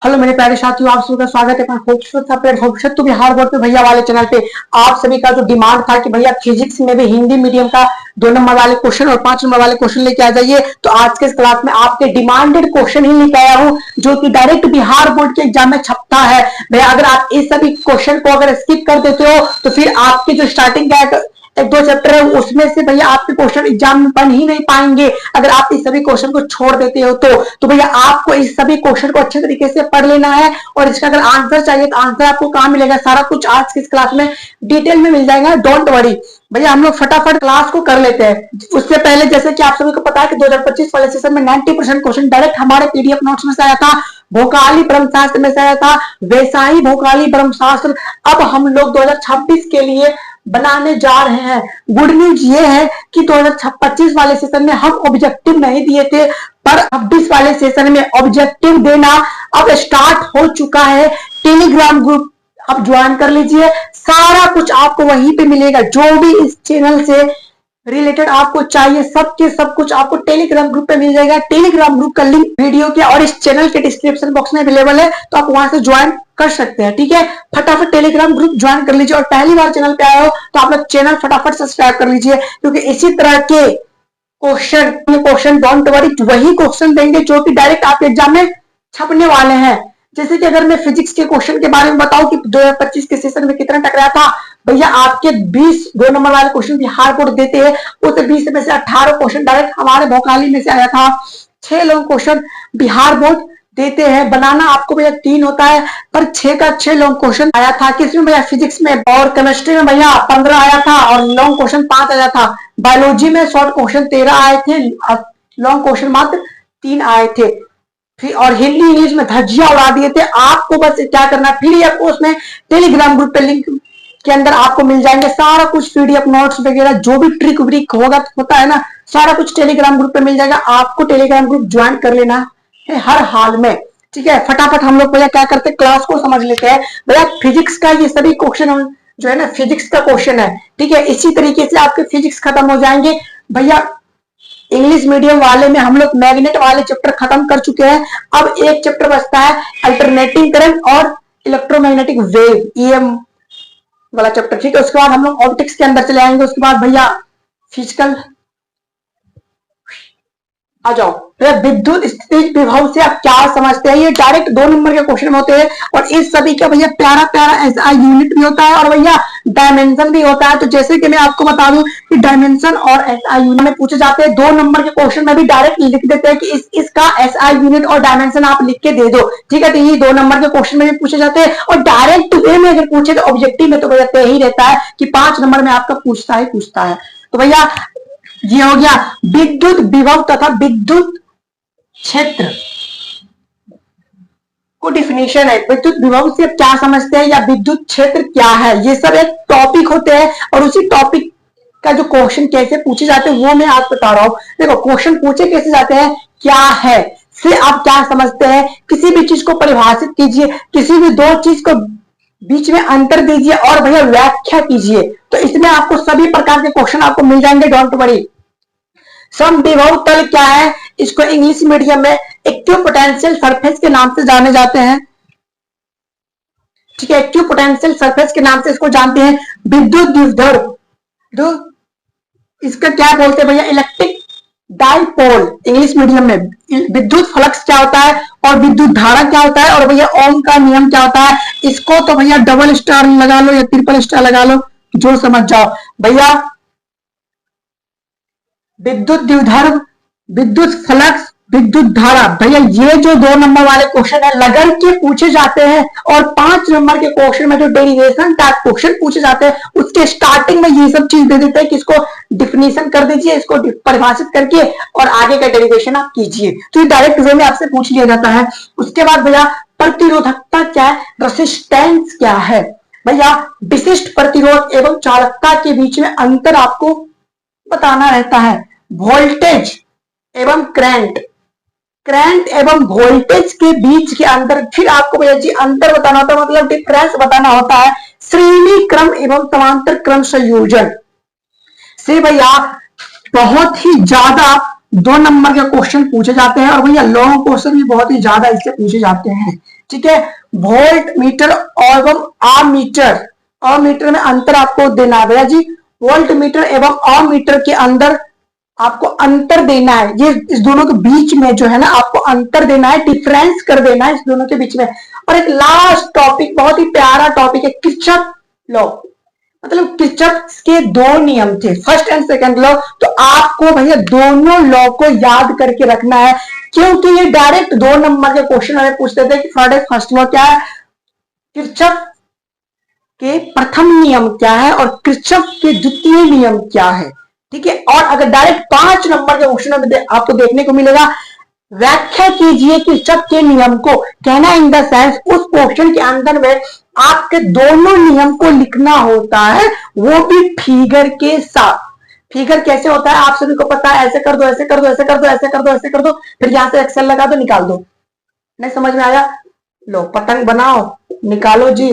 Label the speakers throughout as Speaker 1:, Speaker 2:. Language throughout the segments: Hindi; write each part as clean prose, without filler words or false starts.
Speaker 1: हेलो मेरे प्यारे साथियों, आप सभी का स्वागत है अपना खूबसूरत सा प्लेटफॉर्म तो बिहार बोर्ड पे भैया वाले चैनल पे। आप सभी का जो डिमांड था कि भैया फिजिक्स में भी हिंदी मीडियम का 2 नंबर वाले क्वेश्चन और 5 नंबर वाले क्वेश्चन लेके आ जाइए, तो आज के इस क्लास में आपके डिमांडेड क्वेश्चन ही लेके आया हूँ जो कि डायरेक्ट बिहार बोर्ड के एग्जाम में छपता है। भैया अगर आप इस सभी क्वेश्चन को अगर स्किप कर देते हो तो फिर आपके जो स्टार्टिंग का एक दो चैप्टर है उसमें से भैया आपके क्वेश्चन एग्जाम में बन ही नहीं पाएंगे। अगर आप इस सभी क्वेश्चन को छोड़ देते हो तो भैया आपको इस सभी क्वेश्चन को अच्छे तरीके से पढ़ लेना है और इसका अगर आंसर चाहिए तो आंसर आपको कहां मिलेगा, सारा कुछ आज की इस क्लास में डिटेल में मिल जाएगा। डोंट वरी भैया, हम लोग फटाफट क्लास को कर लेते हैं। उससे पहले जैसे कि आप सभी को पता है कि 2025 वाले सेशन में 90% क्वेश्चन डायरेक्ट हमारे पीडीएफ नोट्स में से आया था, भोकाली ब्रह्मशास्त्र में से आया था, वैसा ही भोकाली ब्रह्मशास्त्र अब हम लोग 2026 के लिए बनाने जा रहे हैं। गुड न्यूज ये है कि 2025 वाले सेशन में हम ऑब्जेक्टिव नहीं दिए थे, पर 26 वाले सेशन में ऑब्जेक्टिव देना अब स्टार्ट हो चुका है। टेलीग्राम ग्रुप आप ज्वाइन कर लीजिए, सारा कुछ आपको वहीं पे मिलेगा। जो भी इस चैनल से रिलेटेड आपको चाहिए सब के सब कुछ आपको टेलीग्राम ग्रुप पे मिल जाएगा। टेलीग्राम ग्रुप का लिंक वीडियो के और इस चैनल के डिस्क्रिप्शन बॉक्स में अवेलेबल है, तो आप वहां से ज्वाइन कर सकते हैं। ठीक है, फटाफट टेलीग्राम ग्रुप ज्वाइन कर लीजिए और पहली बार चैनल पे आए हो तो आप लोग चैनल फटाफट सब्सक्राइब कर लीजिए, क्योंकि इसी तरह के क्वेश्चन डोंट वरी वही क्वेश्चन देंगे जो कि डायरेक्ट आपके एग्जाम में छपने वाले हैं। जैसे कि अगर मैं फिजिक्स के क्वेश्चन के बारे में बताऊं कि 2025 के सेशन में कितना टकराया था, भैया आपके 20 2 नंबर वाले क्वेश्चन बिहार बोर्ड देते हैं, उस 20 में से 18 क्वेश्चन डायरेक्ट हमारे भोकाली में से आया था। 6 लोग क्वेश्चन बिहार बोर्ड देते हैं, बनाना आपको भैया 3 होता है, पर 6 का 6 लॉन्ग क्वेश्चन आया था। किसमें भैया? फिजिक्स में, और केमिस्ट्री में भैया 15 आया था और लॉन्ग क्वेश्चन 5 आया था। बायोलॉजी में शॉर्ट क्वेश्चन 13 आए थे, लॉन्ग क्वेश्चन मात्र 3 आए थे। फिर और हिंदी इंग्लिश में धज्जिया उड़ा दिए थे। आपको बस क्या करना है, पीडीएफ को उसमें टेलीग्राम ग्रुप पे लिंक के अंदर आपको मिल जाएंगे सारा कुछ, पीडीएफ नोट्स वगैरह जो भी ट्रिक व्रिक होता है ना, सारा कुछ टेलीग्राम ग्रुप पे मिल जाएगा। आपको टेलीग्राम ग्रुप ज्वाइन कर लेना है हर हाल में। ठीक है, फटाफट हम लोग भैया क्या करते हैं, क्लास को समझ लेते हैं। भैया फिजिक्स का ये सभी क्वेश्चन जो है ना, फिजिक्स का क्वेश्चन है। ठीक है, इसी तरीके से आपके फिजिक्स खत्म हो जाएंगे। भैया इंग्लिश मीडियम वाले में हम लोग मैग्नेट वाले चैप्टर खत्म कर चुके हैं। अब एक चैप्टर बचता है अल्टरनेटिंग करंट और इलेक्ट्रोमैग्नेटिक वेव, ईएम वाला चैप्टर। ठीक है, उसके बाद हम लोग ऑप्टिक्स के अंदर चले आएंगे। उसके बाद भैया फिजिकल आ जाओ। विद्युत स्थिति विभव से आप क्या समझते हैं? ये डायरेक्ट 2 नंबर के क्वेश्चन होते हैं और इस सभी का भैया प्यारा प्यारा ऐसा यूनिट भी होता है और भैया डायमेंशन भी होता है। तो जैसे कि मैं आपको बता दूं कि डायमेंशन और एसआई यूनिट में पूछे जाते हैं। 2 नंबर के क्वेश्चन में भी डायरेक्ट लिख देते हैं कि इसका एसआई यूनिट और डायमेंशन आप लिख के दे दो। ठीक है, तो ये 2 नंबर के क्वेश्चन में भी पूछे जाते हैं और डायरेक्ट वे में अगर पूछे तो ऑब्जेक्टिव में तो भैया तय ही रहता है कि 5 नंबर में आपका पूछता है। तो भैया ये हो गया विद्युत विभव तथा विद्युत क्षेत्र को डिफिनेशन है। विद्युत विभव से क्या समझते हैं या विद्युत क्षेत्र क्या है, ये सब एक टॉपिक होते हैं और उसी टॉपिक का जो क्वेश्चन कैसे पूछे जाते हैं वो मैं आज बता रहा हूं। देखो क्वेश्चन पूछे कैसे जाते हैं, क्या है से आप क्या समझते हैं, किसी भी चीज को परिभाषित कीजिए, किसी भी 2 चीज को बीच में अंतर दीजिए और भैया व्याख्या कीजिए। तो इसमें आपको सभी प्रकार के क्वेश्चन आपको मिल जाएंगे, डोंट वरी। समविभव तल क्या है? इसको इंग्लिश मीडियम में इक्विपोटेंशियल सरफेस के नाम से जाने जाते हैं। ठीक है, इक्विपोटेंशियल सरफेस के नाम से इसको जानते हैं। विद्युत द्विध्रुव इसका क्या बोलते हैं भैया? इलेक्ट्रिक डाइपोल इंग्लिश मीडियम में। विद्युत फ्लक्स क्या होता है और विद्युत धारा क्या होता है और भैया ओम का नियम क्या होता है? इसको तो भैया डबल स्टार लगा लो या ट्रिपल स्टार लगा लो, जो समझ जाओ। भैया विद्युत द्विध्रुव, विद्युत फ्लक्स, विद्युत धारा, भैया ये जो 2 नंबर वाले क्वेश्चन है लगन के पूछे जाते हैं और 5 नंबर के क्वेश्चन में जो डेरिवेशन टाइप क्वेश्चन पूछे जाते हैं उसके स्टार्टिंग में ये सब चीज दे देते हैं कि इसको डिफिनेशन कर दीजिए, इसको परिभाषित करके और आगे का डेरिवेशन आप कीजिए। तो ये डायरेक्ट वे में आपसे पूछ लिया जाता है। उसके बाद भैया प्रतिरोधकता क्या है, रेसिस्टेंस क्या है? भैया विशिष्ट प्रतिरोध एवं चालकता के बीच में अंतर आपको बताना रहता है। वोल्टेज एवं करंट एवं वोल्टेज के बीच के अंतर फिर आपको भैया जी अंतर बताना होता है, मतलब डिफरेंस बताना होता है। श्रेणी क्रम एवं समांतर क्रम संयोजन से भैया बहुत ही ज्यादा 2 नंबर के क्वेश्चन पूछे जाते हैं और भैया लॉन्ग क्वेश्चन भी बहुत ही ज्यादा इससे पूछे जाते हैं। ठीक है। वोल्ट मीटर एवं अमीटर, अमीटर में अंतर आपको देना है भैया जी। वोल्ट मीटर एवं अमीटर के अंदर आपको अंतर देना है, ये इस दोनों के बीच में जो है ना आपको अंतर देना है, डिफरेंस कर देना है इस दोनों के बीच में। और एक लास्ट टॉपिक, बहुत ही प्यारा टॉपिक है, किरचॉफ लॉ। मतलब किरचॉफ के दो नियम थे, फर्स्ट एंड सेकंड लॉ। तो आपको भैया दोनों लॉ को याद करके रखना है, क्योंकि ये डायरेक्ट 2 नंबर के क्वेश्चन हमें पूछते थे कि फर्स्ट लॉ क्या है, किरचॉफ के प्रथम नियम क्या है और किरचॉफ के द्वितीय नियम क्या है, ठीक है। और अगर डायरेक्ट 5 नंबर के क्वेश्चन में आपको देखने को मिलेगा, व्याख्या कीजिए किरचॉफ के नियम को, कहना इन द सेंस उस क्वेश्चन के अंदर में आपके दोनों नियम को लिखना होता है, वो भी फिगर के साथ। फिगर कैसे होता है आप सभी को पता है, ऐसे कर दो, ऐसे कर दो, ऐसे कर दो, ऐसे कर दो, ऐसे कर दो, फिर यहां से एक्सेल लगा दो, निकाल दो। नहीं समझ में आया, लो पतंग बनाओ, निकालो जी,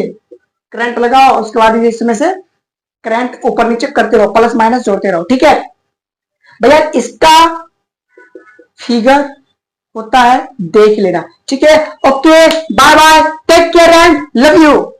Speaker 1: करंट लगाओ, उसके बाद इसमें से करंट ऊपर नीचे करते रहो, प्लस माइनस जोड़ते रहो, ठीक है भैया। इसका फिगर होता है, देख लेना, ठीक है। Okay, bye bye, take care and love you.